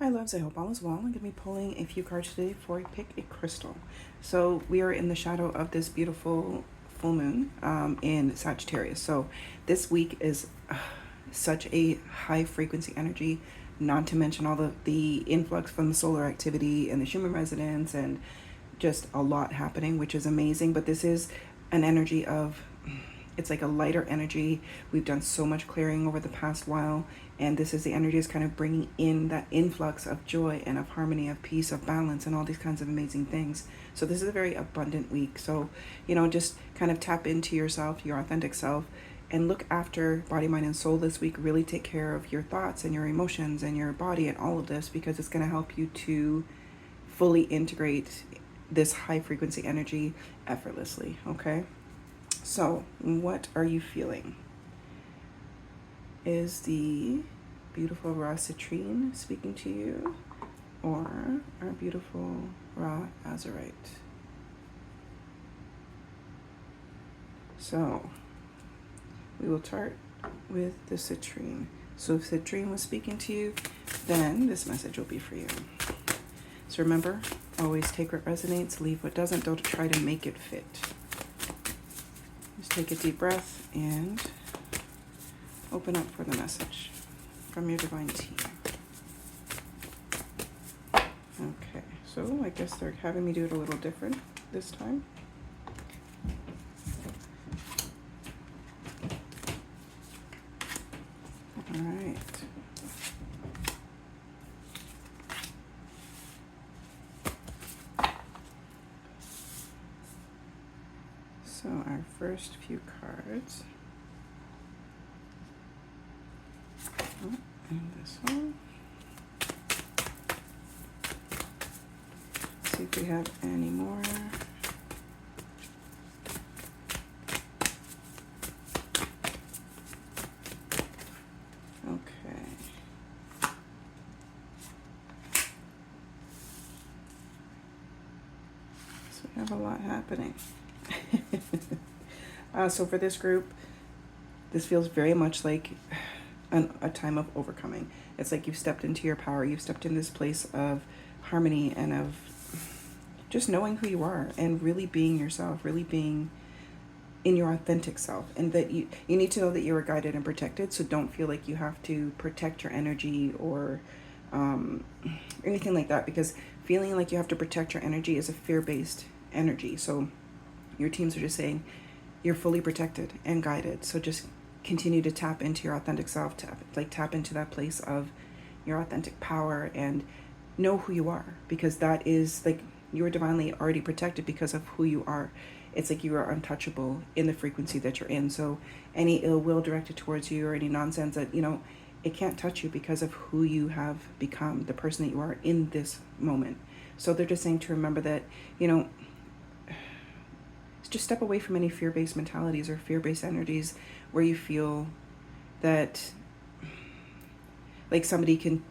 Hi loves, I hope all is well. I'm going to be pulling a few cards today before I pick a crystal. So we are in the shadow of this beautiful full moon in Sagittarius. So this week is such a high frequency energy, not to mention all the influx from the solar activity and the Schumann resonance and just a lot happening, which is amazing. But this is an energy of, it's like a lighter energy. We've done so much clearing over the past while, and this is the energy is kind of bringing in that influx of joy and of harmony, of peace, of balance, and all these kinds of amazing things. So this is a very abundant week. So, just kind of tap into yourself, your authentic self, and look after body, mind, and soul this week. Really take care of your thoughts and your emotions and your body and all of this, because it's going to help you to fully integrate this high frequency energy effortlessly. Okay. So, what are you feeling? Is the beautiful raw citrine speaking to you, or our beautiful raw azurite? So, we will start with the citrine. So, if citrine was speaking to you, then this message will be for you. So, remember, always take what resonates, leave what doesn't. Don't try to make it fit. Just take a deep breath and open up for the message from your divine team. Okay, so I guess they're having me do it a little different this time. All right. So our first few cards. And this one. See if we have any more. Okay. So we have a lot happening. So for this group, this feels very much like a time of overcoming. It's like you've stepped into your power. You've stepped in this place of harmony and of just knowing who you are and really being yourself, really being in your authentic self. And that you need to know that you are guided and protected. So don't feel like you have to protect your energy or anything like that, because feeling like you have to protect your energy is a fear-based energy. So your teams are just saying you're fully protected and guided. So just continue to tap into your authentic self, tap into that place of your authentic power and know who you are, because that is like you are divinely already protected because of who you are. It's like you are untouchable in the frequency that you're in. So any ill will directed towards you or any nonsense that, it can't touch you because of who you have become, the person that you are in this moment. So they're just saying to remember that, just step away from any fear-based mentalities or fear-based energies where you feel that like somebody can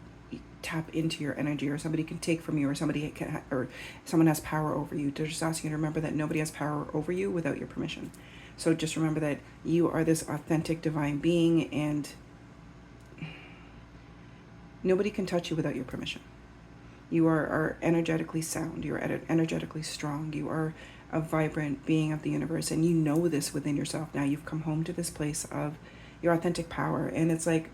tap into your energy or somebody can take from you or or someone has power over you. They're just asking you to remember that nobody has power over you without your permission. So just remember that you are this authentic divine being and nobody can touch you without your permission. You are energetically sound. You're energetically strong. You are a vibrant being of the universe, and you know this within yourself. Now you've come home to this place of your authentic power, and it's like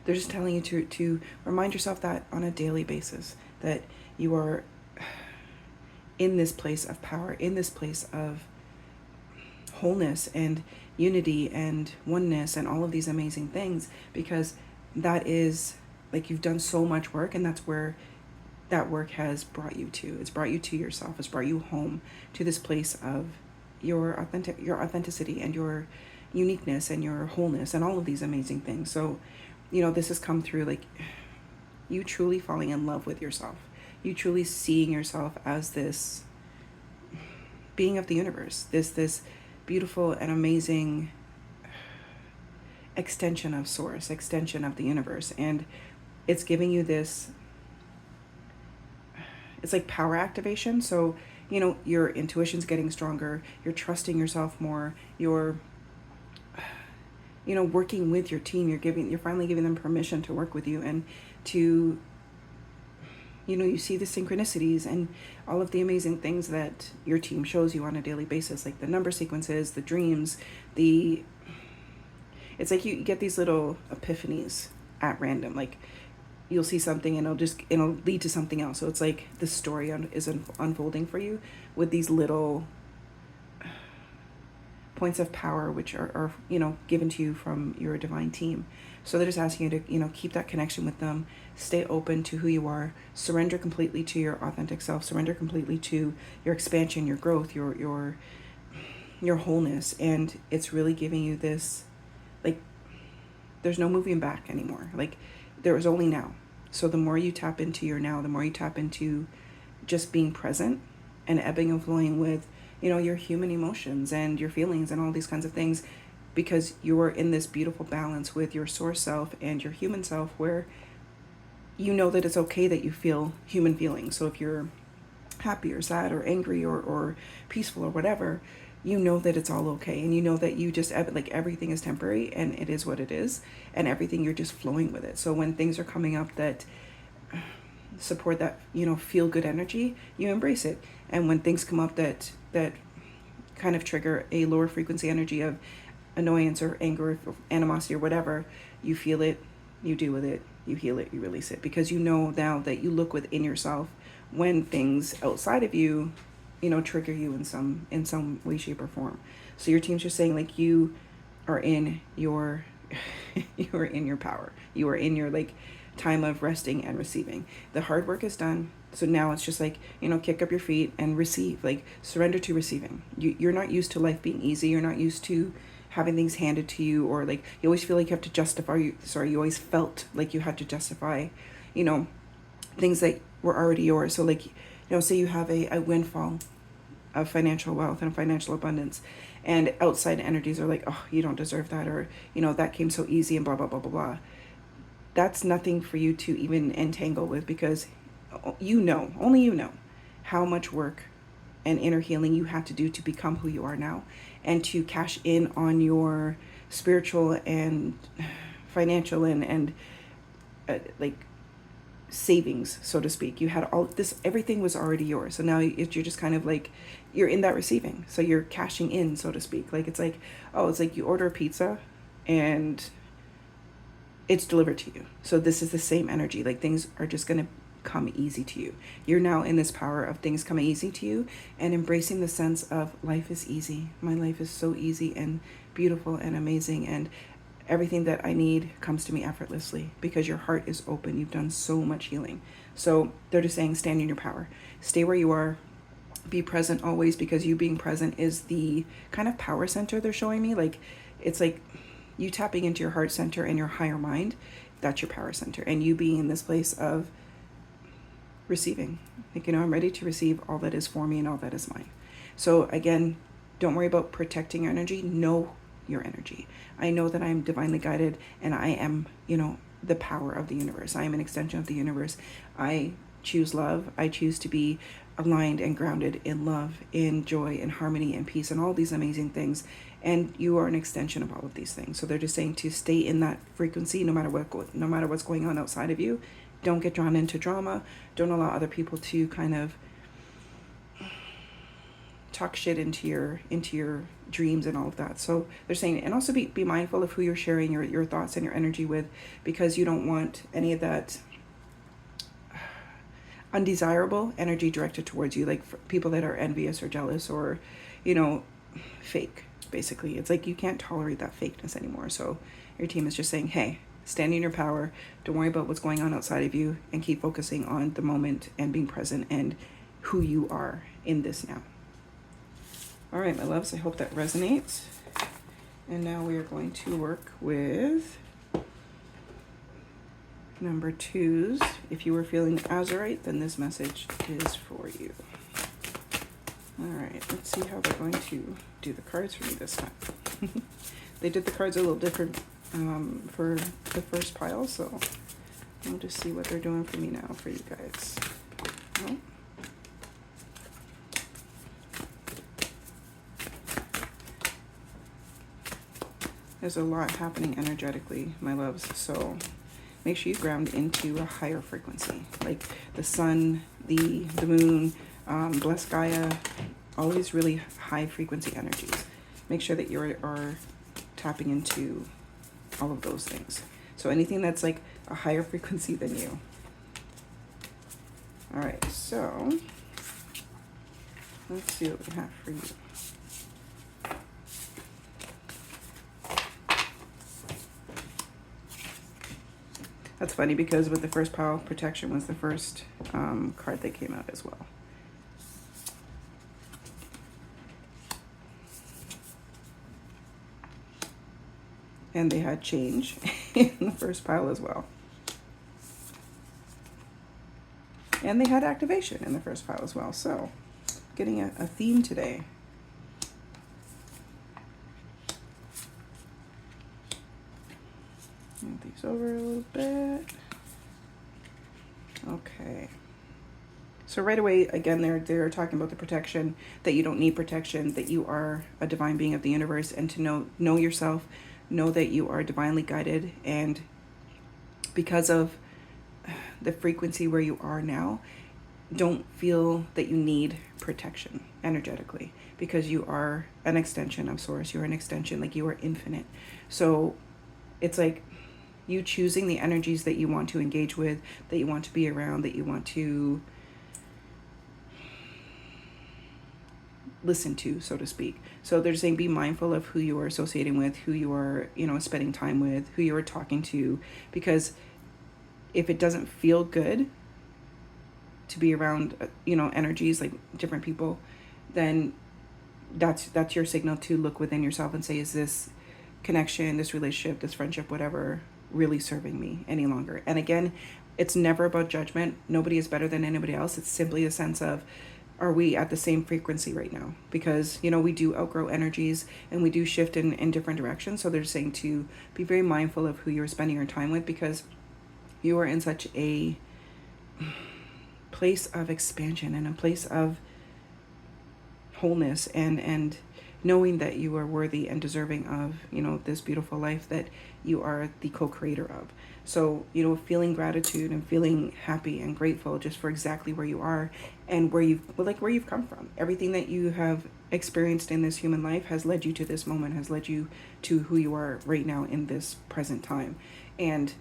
they're just telling you to remind yourself that on a daily basis, that you are in this place of power, in this place of wholeness and unity and oneness and all of these amazing things, because that is like you've done so much work, and that's where that work has brought you to. It's brought you to yourself. It's brought you home to this place of your authenticity and your uniqueness and your wholeness and all of these amazing things. So, this has come through like you truly falling in love with yourself. You truly seeing yourself as this being of the universe, this beautiful and amazing extension of source, extension of the universe. And it's giving you this, it's like power activation. So, your intuition's getting stronger. You're trusting yourself more. You're, working with your team. You're finally giving them permission to work with you and to you see the synchronicities and all of the amazing things that your team shows you on a daily basis, like the number sequences, the dreams, it's like you get these little epiphanies at random. Like you'll see something and it'll lead to something else. So it's like the story is unfolding for you with these little points of power, which are given to you from your divine team. So they're just asking you to, keep that connection with them, stay open to who you are, surrender completely to your authentic self, surrender completely to your expansion, your growth, your wholeness. And it's really giving you this, like, there's no moving back anymore. Like, there is only now. So the more you tap into your now, the more you tap into just being present and ebbing and flowing with, your human emotions and your feelings and all these kinds of things, because you're in this beautiful balance with your source self and your human self, where you know that it's okay that you feel human feelings. So if you're happy or sad or angry or peaceful or whatever, you know that it's all okay. And you know that you just, like, everything is temporary and it is what it is, and everything, you're just flowing with it. So when things are coming up that support that, feel good energy, you embrace it. And when things come up that kind of trigger a lower frequency energy of annoyance or anger or animosity or whatever, you feel it, you deal with it, you heal it, you release it, because you know now that you look within yourself when things outside of you, trigger you in some way, shape, or form. So your team's just saying, like, you are in your you are in your power. You are in your, like, time of resting and receiving. The hard work is done. So now it's just like, kick up your feet and receive, like, surrender to receiving. You're not used to life being easy. You're not used to having things handed to you, or, like, you always feel like you have to justify, you always felt like you had to justify, things that were already yours. So, like, say you have a windfall of financial wealth and financial abundance, and outside energies are like, oh, you don't deserve that, or, that came so easy and blah, blah, blah, blah, blah. That's nothing for you to even entangle with, because only you know how much work and inner healing you have to do to become who you are now, and to cash in on your spiritual and financial and like, savings, so to speak. You had all this, everything was already yours. So now you're just kind of like, you're in that receiving. So you're cashing in, so to speak. Like, it's like you order a pizza and it's delivered to you. So this is the same energy. Like, things are just going to come easy to you. You're now in this power of things coming easy to you, and embracing the sense of life is easy. My life is so easy and beautiful and amazing, and everything that I need comes to me effortlessly, because your heart is open. You've done so much healing. So they're just saying, stand in your power. Stay where you are. Be present always, because you being present is the kind of power center they're showing me. Like, it's like you tapping into your heart center and your higher mind. That's your power center. And you being in this place of receiving. Like, I'm ready to receive all that is for me and all that is mine. So again, don't worry about protecting your energy. Know your energy. I know that I am divinely guided, and I am, the power of the universe. I am an extension of the universe. I choose love. I choose to be aligned and grounded in love, in joy, in harmony, and peace, and all these amazing things. And you are an extension of all of these things. So they're just saying to stay in that frequency, no matter what's going on outside of you. Don't get drawn into drama. Don't allow other people to kind of talk shit into your dreams and all of that. So they're saying, and also be mindful of who you're sharing your thoughts and your energy with, because you don't want any of that undesirable energy directed towards you, like people that are envious or jealous or, fake. Basically, it's like you can't tolerate that fakeness anymore. So your team is just saying, hey, stand in your power. Don't worry about what's going on outside of you, and keep focusing on the moment and being present and who you are in this now. All right, my loves, I hope that resonates. And now we are going to work with number 2s. If you were feeling Azurite, then this message is for you. All right, let's see how they're going to do the cards for me this time. They did the cards a little different for the first pile, so I'll just see what they're doing for me now for you guys. Well, there's a lot happening energetically, my loves, so make sure you ground into a higher frequency, like the sun, the moon, blessed Gaia, all these really high frequency energies. Make sure that you are tapping into all of those things. So anything that's like a higher frequency than you. All right, so let's see what we have for you. That's funny because with the first pile, protection was the first card that came out as well. And they had change in the first pile as well. And they had activation in the first pile as well. So, getting a theme today. Move these over a little bit. Okay. So right away, again, they're talking about the protection, that you don't need protection, that you are a divine being of the universe, and to know yourself, know that you are divinely guided, and because of the frequency where you are now, don't feel that you need protection energetically, because you are an extension of source. You're an extension, like you are infinite. So it's like you choosing the energies that you want to engage with, that you want to be around, that you want to listen to, so to speak. So they're saying be mindful of who you are associating with, who you are, spending time with, who you are talking to, because if it doesn't feel good to be around, energies like different people, then that's your signal to look within yourself and say, is this connection, this relationship, this friendship, whatever, really serving me any longer? And again, it's never about judgment. Nobody is better than anybody else. It's simply a sense of, are we at the same frequency right now? Because, we do outgrow energies and we do shift in different directions. So they're saying to be very mindful of who you're spending your time with, because you are in such a place of expansion and a place of wholeness, and knowing that you are worthy and deserving of, this beautiful life that you are the co-creator of. So, feeling gratitude and feeling happy and grateful just for exactly where you are and where you've come from. Everything that you have experienced in this human life has led you to this moment, has led you to who you are right now in this present time. And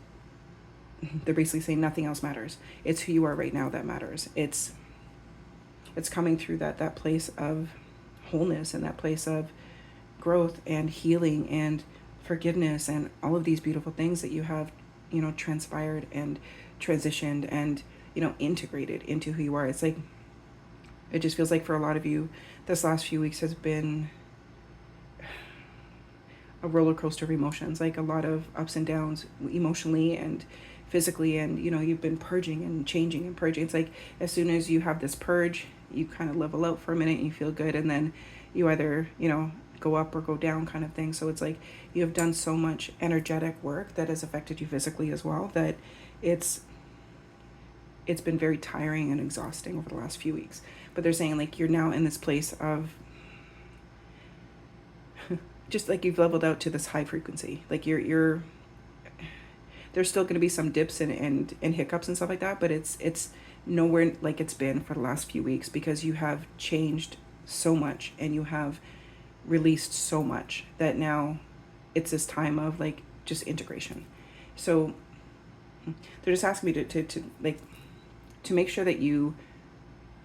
they're basically saying nothing else matters. It's who you are right now that matters. It's coming through that place of wholeness and that place of growth and healing and forgiveness and all of these beautiful things that you have, transpired and transitioned and, integrated into who you are. It's like, it just feels like for a lot of you, this last few weeks has been a roller coaster of emotions, like a lot of ups and downs emotionally and physically. And, you've been purging and changing and purging. It's like, as soon as you have this purge, you kind of level out for a minute and you feel good. And then you either, go up or go down kind of thing. So it's like you have done so much energetic work that has affected you physically as well, that it's been very tiring and exhausting over the last few weeks. But they're saying like you're now in this place of just like you've leveled out to this high frequency. Like you're there's still going to be some dips and hiccups and stuff like that, but it's nowhere like it's been for the last few weeks, because you have changed so much and you have released so much that now it's this time of like just integration. So they're just asking me to make sure that you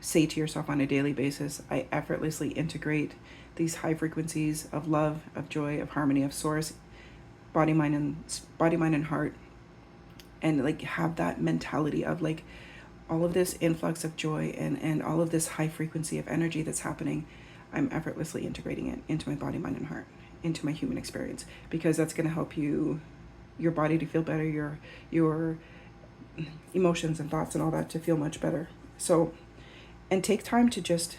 say to yourself on a daily basis, I effortlessly integrate these high frequencies of love, of joy, of harmony, of source, body, mind, and heart, and like have that mentality of like all of this influx of joy and all of this high frequency of energy that's happening. I'm effortlessly integrating it into my body, mind, and heart, into my human experience, because that's going to help your body to feel better, your emotions and thoughts and all that to feel much better. So, and take time to just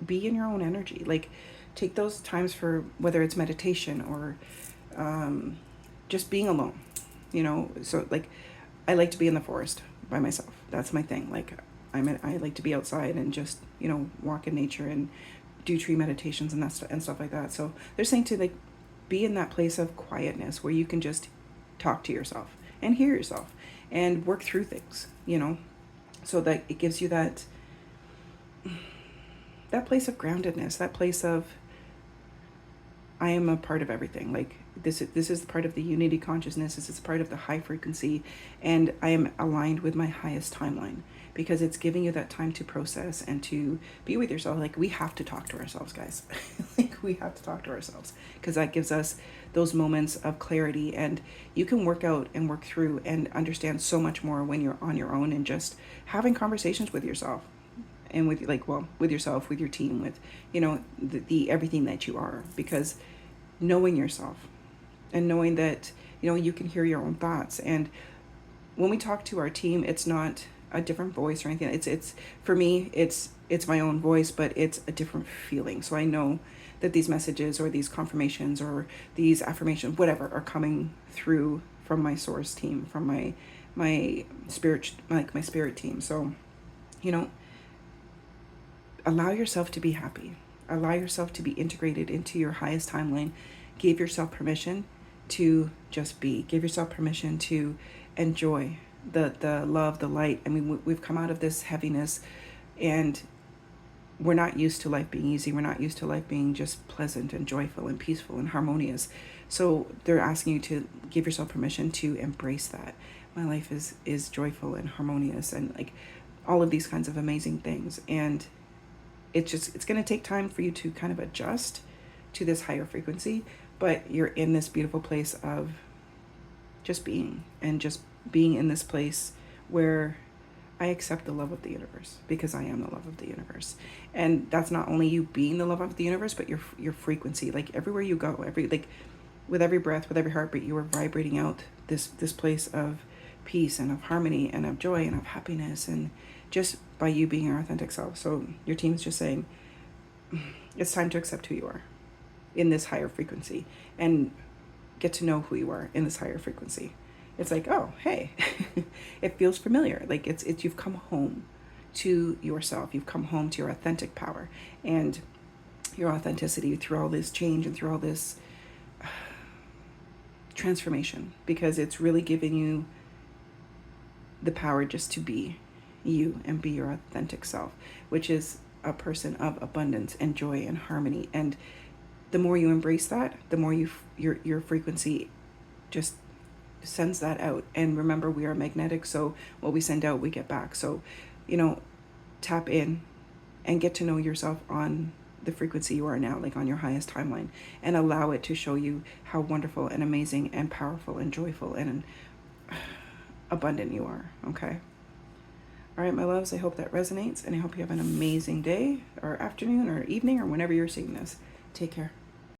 be in your own energy. Like take those times for whether it's meditation or just being alone, So like I like to be in the forest by myself. That's my thing. Like I like to be outside and just, walk in nature and do tree meditations and stuff like that. So they're saying to like be in that place of quietness where you can just talk to yourself and hear yourself and work through things, you know, so that it gives you that place of groundedness, that place of, I am a part of everything. Like this is part of the unity consciousness. This is part of the high frequency, and I am aligned with my highest timeline, because it's giving you that time to process and to be with yourself. Like we have to talk to ourselves, guys. Like we have to talk to ourselves, because that gives us those moments of clarity, and you can work out and work through and understand so much more when you're on your own and just having conversations with yourself, and with with yourself, with your team, with, you know, the everything that you are, because knowing yourself and knowing that, you know, you can hear your own thoughts. And when we talk to our team, it's not a different voice or anything. It's for me, it's my own voice, but it's a different feeling. So I know that these messages or these confirmations or these affirmations, whatever, are coming through from my source team, from my spirit, like my spirit team. So, you know, allow yourself to be happy. Allow yourself to be integrated into your highest timeline. Give yourself permission to just be. Give yourself permission to enjoy the love, the light. I mean, we've come out of this heaviness, and we're not used to life being easy. We're not used to life being just pleasant and joyful and peaceful and harmonious. So they're asking you to give yourself permission to embrace that. My life is joyful and harmonious, and like all of these kinds of amazing things. And it's going to take time for you to kind of adjust to this higher frequency, but you're in this beautiful place of just being, and just being in this place where I accept the love of the universe, because I am the love of the universe. And that's not only you being the love of the universe, but your frequency. Like everywhere you go, with every breath, with every heartbeat, you are vibrating out this place of peace and of harmony and of joy and of happiness, and just by you being your authentic self. So your team's just saying, it's time to accept who you are in this higher frequency, and get to know who you are in this higher frequency. It's like, oh, hey, it feels familiar. Like it's you've come home to yourself. You've come home to your authentic power and your authenticity through all this change and through all this transformation, because it's really giving you the power just to be you and be your authentic self, which is a person of abundance and joy and harmony. And the more you embrace that, the more your frequency just sends that out. And remember, we are magnetic, so what we send out, we get back. So, you know, tap in and get to know yourself on the frequency you are now, like on your highest timeline, and allow it to show you how wonderful and amazing and powerful and joyful and abundant you are. Okay. All right, my loves, I hope that resonates, and I hope you have an amazing day or afternoon or evening or whenever you're seeing this. Take care.